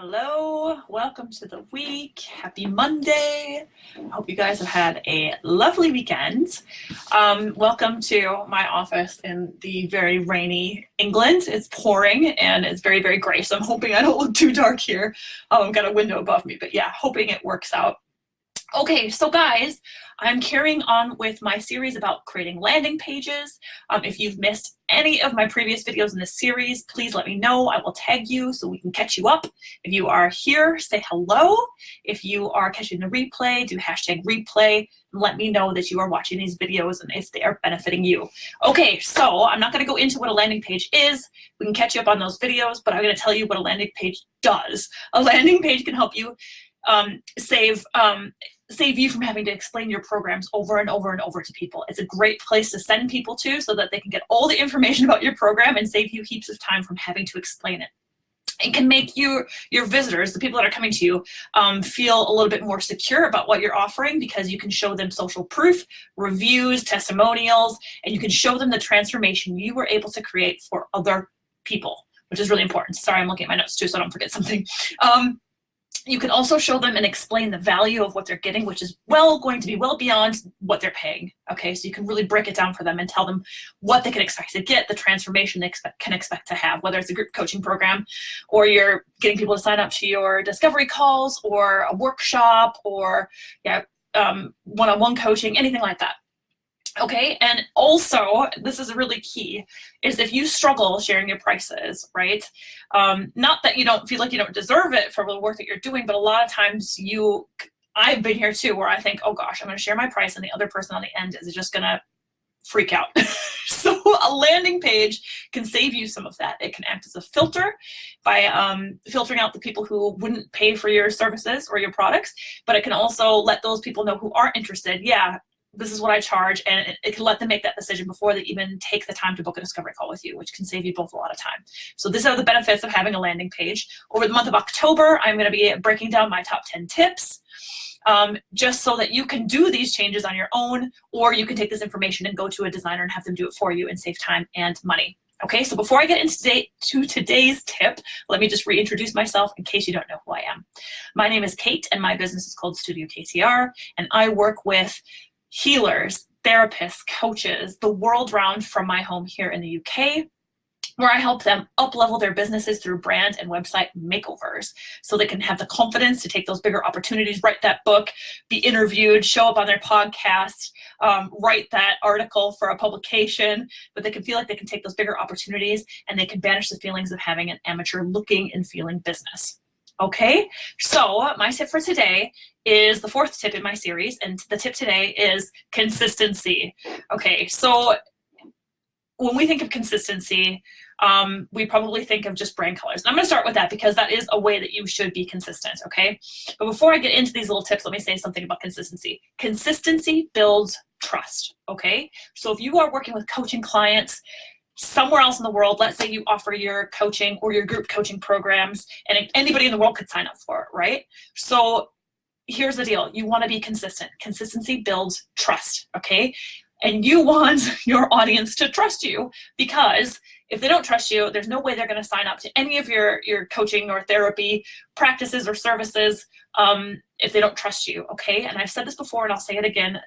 Hello, welcome to the week. Happy Monday. I hope you guys have had a lovely weekend. Welcome to my office in the very rainy England. It's pouring and it's very, very gray, so I'm hoping I don't look too dark here. I've got a window above me, but yeah, hoping it works out. Okay, so guys, I'm carrying on with my series about creating landing pages. If you've missed any of my previous videos in this series, please let me know. I will tag you so we can catch you up. If you are here, say hello. If you are catching the replay, do hashtag replay and let me know that you are watching these videos and if they are benefiting you. Okay, so I'm not going to go into what a landing page is. We can catch you up on those videos, but I'm going to tell you what a landing page does. A landing page can help you save you from having to explain your programs over and over and over to people. It's a great place to send people to so that they can get all the information about your program and save you heaps of time from having to explain it. It can make your visitors, the people that are coming to you, feel a little bit more secure about what you're offering because you can show them social proof, reviews, testimonials, and you can show them the transformation you were able to create for other people, which is really important. Sorry, I'm looking at my notes too, so I don't forget something. You can also show them and explain the value of what they're getting, which is going to be well beyond what they're paying. Okay, so you can really break it down for them and tell them what they can expect to get, the transformation they can expect to have, whether it's a group coaching program or you're getting people to sign up to your discovery calls or a workshop or one-on-one coaching, anything like that. Okay, and also, this is really key, is if you struggle sharing your prices, right? Not that you don't feel like you don't deserve it for the work that you're doing, but a lot of times I've been here too, where I think, oh gosh, I'm gonna share my price and the other person on the end is just gonna freak out. So a landing page can save you some of that. It can act as a filter by filtering out the people who wouldn't pay for your services or your products, but it can also let those people know who aren't interested, yeah, this is what I charge, and it can let them make that decision before they even take the time to book a discovery call with you, which can save you both a lot of time. So these are the benefits of having a landing page. Over the month of October, I'm going to be breaking down my top 10 tips, just so that you can do these changes on your own, or you can take this information and go to a designer and have them do it for you and save time and money. Okay, so before I get into today's tip, let me just reintroduce myself in case you don't know who I am. My name is Kate, and my business is called STUDIOKTR, and I work with healers, therapists, coaches, the world round from my home here in the UK, where I help them up-level their businesses through brand and website makeovers so they can have the confidence to take those bigger opportunities, write that book, be interviewed, show up on their podcast, write that article for a publication, but they can feel like they can take those bigger opportunities and they can banish the feelings of having an amateur looking and feeling business. Okay, so my tip for today is the fourth tip in my series, and the tip today is consistency. Okay, so when we think of consistency, we probably think of just brand colors. And I'm going to start with that because that is a way that you should be consistent, okay? But before I get into these little tips, let me say something about consistency. Consistency builds trust, okay? So if you are working with coaching clients somewhere else in the world, let's say you offer your coaching or your group coaching programs, and anybody in the world could sign up for it, right? So here's the deal. You want to be consistent. Consistency builds trust, okay? And you want your audience to trust you, because if they don't trust you, there's no way they're going to sign up to any of your coaching or therapy practices or services if they don't trust you, okay? And I've said this before and I'll say it again.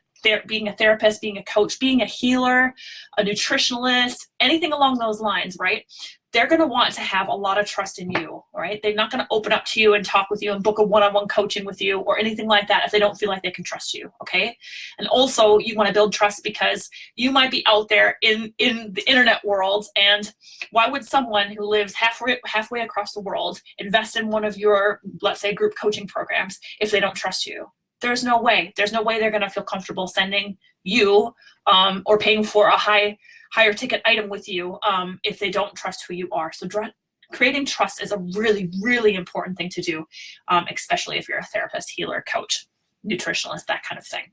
Being a therapist, being a coach, being a healer, a nutritionalist, anything along those lines, right? They're going to want to have a lot of trust in you, right? They're not going to open up to you and talk with you and book a one-on-one coaching with you or anything like that if they don't feel like they can trust you, okay? And also you want to build trust because you might be out there in the internet world, and why would someone who lives halfway across the world invest in one of your, let's say, group coaching programs if they don't trust you? There's no way. There's no way they're going to feel comfortable sending you or paying for a higher ticket item with you if they don't trust who you are. So creating trust is a really, really important thing to do, especially if you're a therapist, healer, coach, nutritionalist, that kind of thing.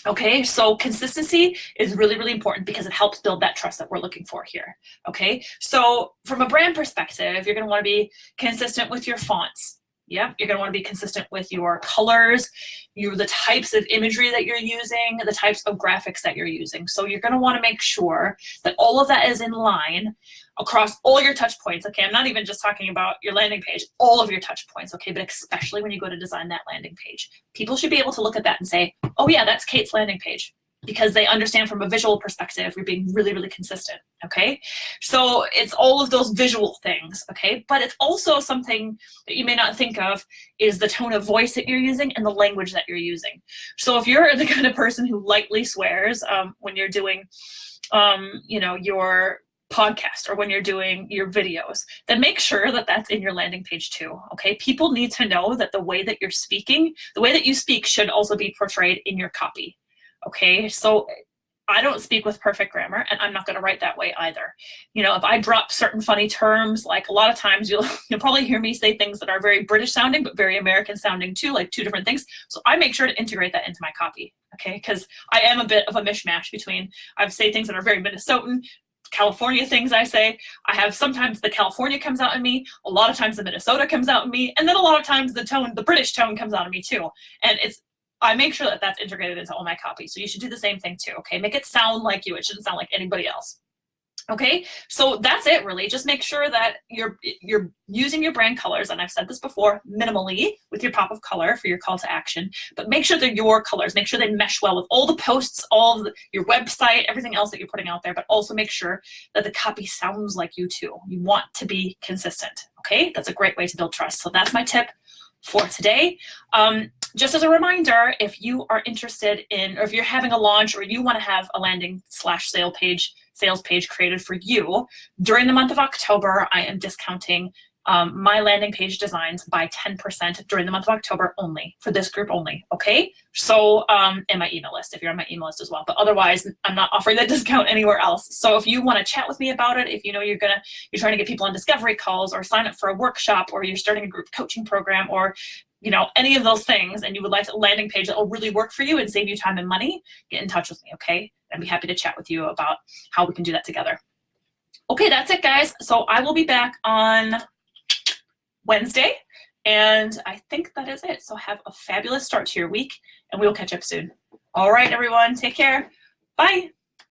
Okay, so consistency is really, really important because it helps build that trust that we're looking for here. Okay, so from a brand perspective, you're going to want to be consistent with your fonts. Yep, you're gonna wanna be consistent with your colors, the types of imagery that you're using, the types of graphics that you're using. So you're gonna wanna make sure that all of that is in line across all your touch points. Okay, I'm not even just talking about your landing page, all of your touch points, okay, but especially when you go to design that landing page. People should be able to look at that and say, oh yeah, that's Kate's landing page, because they understand from a visual perspective, you're being really, really consistent, okay? So it's all of those visual things, okay? But it's also something that you may not think of is the tone of voice that you're using and the language that you're using. So if you're the kind of person who lightly swears when you're doing, you know, your podcast or when you're doing your videos, then make sure that that's in your landing page too, okay? People need to know that the way that you're speaking, the way that you speak should also be portrayed in your copy. Okay, so I don't speak with perfect grammar, and I'm not going to write that way either. You know, if I drop certain funny terms, like a lot of times you'll probably hear me say things that are very British sounding, but very American sounding too, like two different things. So I make sure to integrate that into my copy, okay? Because I am a bit of a mishmash between, I say things that are very Minnesotan, California things I say. I have sometimes the California comes out in me, a lot of times the Minnesota comes out in me, and then a lot of times the British tone comes out in me too. And I make sure that that's integrated into all my copies. So you should do the same thing too, okay? Make it sound like you. It shouldn't sound like anybody else. Okay, so that's it really. Just make sure that you're using your brand colors, and I've said this before, minimally with your pop of color for your call to action, but make sure they're your colors. Make sure they mesh well with all the posts, your website, everything else that you're putting out there, but also make sure that the copy sounds like you too. You want to be consistent, okay? That's a great way to build trust. So that's my tip for today. Just as a reminder, if you are interested in, or if you're having a launch or you want to have a landing/sales page created for you, during the month of October, I am discounting my landing page designs by 10% during the month of October only, for this group only, okay? So, and my email list, if you're on my email list as well, but otherwise I'm not offering that discount anywhere else. So if you wanna chat with me about it, if you know you're trying to get people on discovery calls or sign up for a workshop, or you're starting a group coaching program, or you know, any of those things, and you would like a landing page that will really work for you and save you time and money, get in touch with me, okay? I'd be happy to chat with you about how we can do that together. Okay, that's it, guys. So I will be back on Wednesday, and I think that is it. So have a fabulous start to your week, and we will catch up soon. All right, everyone, take care. Bye.